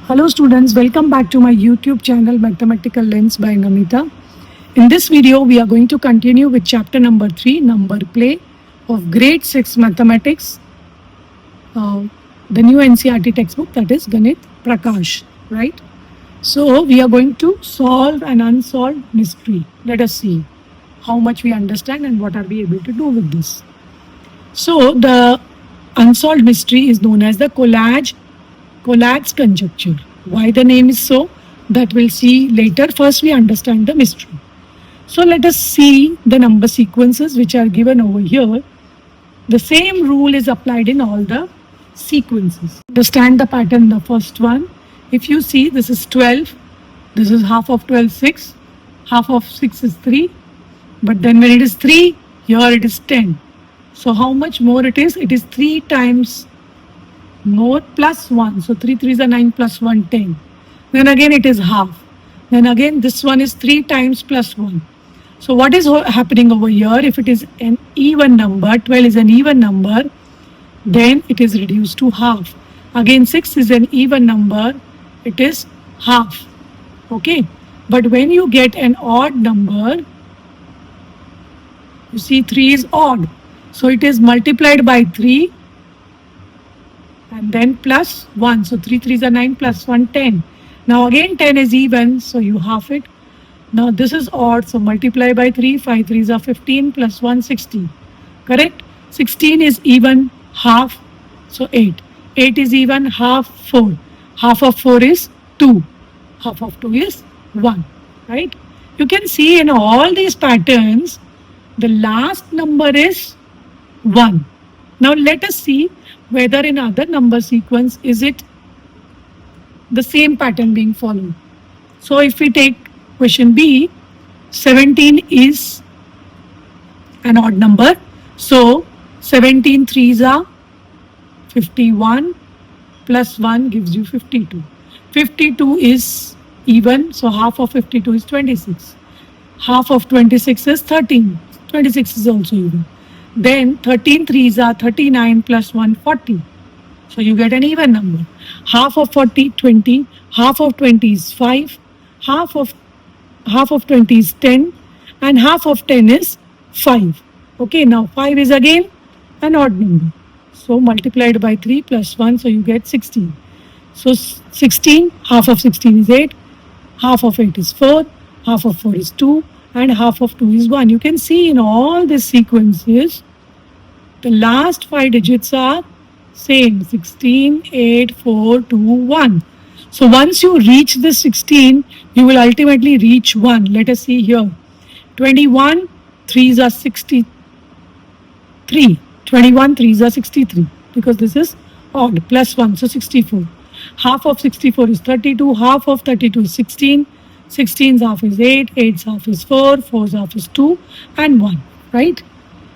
Hello students, welcome back to my YouTube channel Mathematical Lens by Namita. In this video, we are going to continue with chapter number 3, number play of grade 6 mathematics, the new NCERT textbook, that is Ganit Prakash, right? So we are going to solve an unsolved mystery. Let us see how much we understand and what are we able to do with this. So the unsolved mystery is known as the Collat's conjecture. Why the name is so? That we'll see later. First, we understand the mystery. So let us see the number sequences which are given over here. The same rule is applied in all the sequences. Understand the pattern. The first one, if you see, this is 12. This is half of 12, 6. Half of 6 is 3. But then when it is 3, here it is 10. So how much more it is? It is 3 times more plus 1. So 3 3s are 9 plus 1, 10. Then again it is half. Then again this one is 3 times plus 1. So what is happening over here? If it is an even number, 12 is an even number, then it is reduced to half. Again 6 is an even number, it is half. Okay. But when you get an odd number, you see 3 is odd. So it is multiplied by 3 and then plus 1. So 3 3s are 9 plus 1, 10. Now again 10 is even, so you half it. Now this is odd, so multiply by 3, 5 3s are 15 plus 1, 16. Correct? 16 is even, half, so 8. 8 is even, half, 4. Half of 4 is 2. Half of 2 is 1. Right? You can see in all these patterns, the last number is 1. Now let us see whether in other number sequence is it the same pattern being followed. So if we take question B, 17 is an odd number. So 17 3s are 51 plus 1 gives you 52. 52 is even, so half of 52 is 26. Half of 26 is 13. 26 is also even. Then 13 3s are 39 plus 1, 40. So you get an even number. Half of 40, 20. Half of 20 is 5. Half of 20 is 10. And half of 10 is 5. Okay, now 5 is again an odd number. So multiplied by 3 plus 1, so you get 16. So 16, half of 16 is 8. Half of 8 is 4. Half of 4 is 2. And half of 2 is 1. You can see in all these sequences, the last 5 digits are same, 16, 8, 4, 2, 1. So once you reach this 16, you will ultimately reach 1. Let us see here. 21, 3s are 63. 21, 3s are 63 because this is odd, plus 1, so 64. Half of 64 is 32. Half of 32 is 16. 16's half is 8, 8's half is 4, 4's half is 2 and 1, right?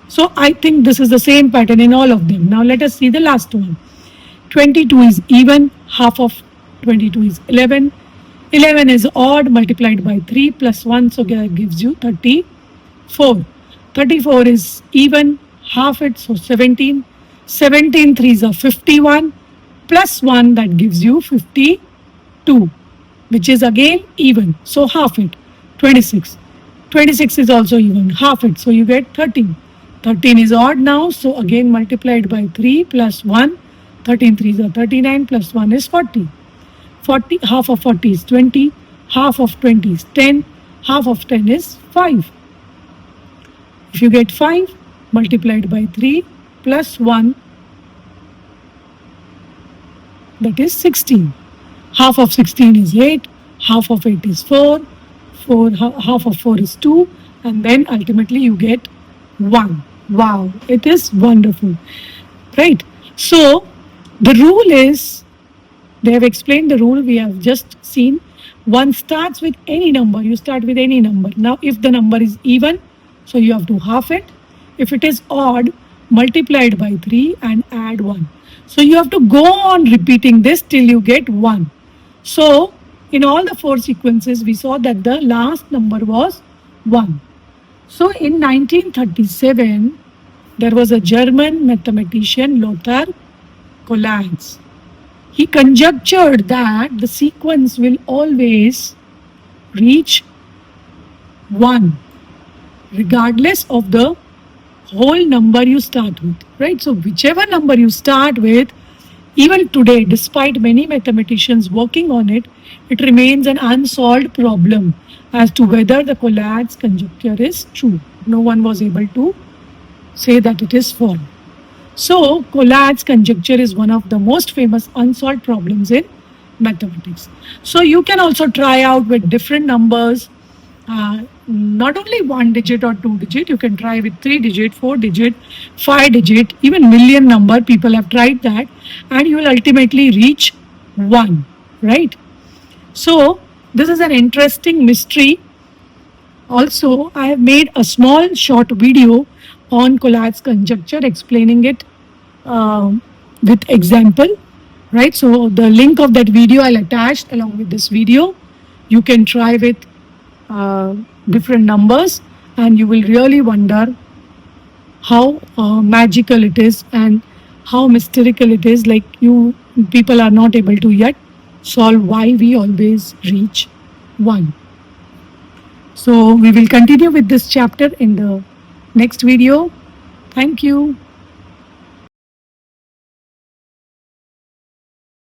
So I think this is the same pattern in all of them. Now let us see the last one. 22 is even, half of 22 is 11. 11 is odd, multiplied by 3 plus 1, so that gives you 34. 34 is even, half it, so 17. 17 3s are 51 plus 1, that gives you 52. Which is again even, so half it, 26. 26 is also even, half it, so you get 13. 13 is odd now, so again multiplied by 3 plus 1, 13 3s are 39 plus 1 is 40. 40, half of 40 is 20, half of 20 is 10, half of 10 is 5. If you get 5, multiplied by 3 plus 1, that is 16. Half of 16 is 8, half of 8 is 4, half of 4 is 2, and then ultimately you get 1. Wow, it is wonderful, right? So the rule is, they have explained the rule, we have just seen. One starts with any number, you start with any number. Now if the number is even, so you have to half it. If it is odd, multiplied by 3 and add 1. So you have to go on repeating this till you get 1. So, in all the 4 sequences, we saw that the last number was 1. So, in 1937, there was a German mathematician, Lothar Collatz. he conjectured that the sequence will always reach 1 regardless of the whole number you start with, right? So whichever number you start with, even today, despite many mathematicians working on it, it remains an unsolved problem as to whether the Collatz conjecture is true. No one was able to say that it is false. So, Collatz conjecture is one of the most famous unsolved problems in mathematics. So, you can also try out with different numbers, not only 1 digit or 2 digit, you can try with 3 digit, 4 digit, 5 digit, even million number. People have tried that, and you will ultimately reach 1, right? So, this is an interesting mystery. Also, I have made a small short video on Collatz conjecture explaining it with example, right? So the link of that video I'll attach along with this video. You can try with different numbers, and you will really wonder how magical it is and how mystical it is. Like, you people are not able to yet solve why we always reach 1. So we will continue with this chapter in the next video. Thank you.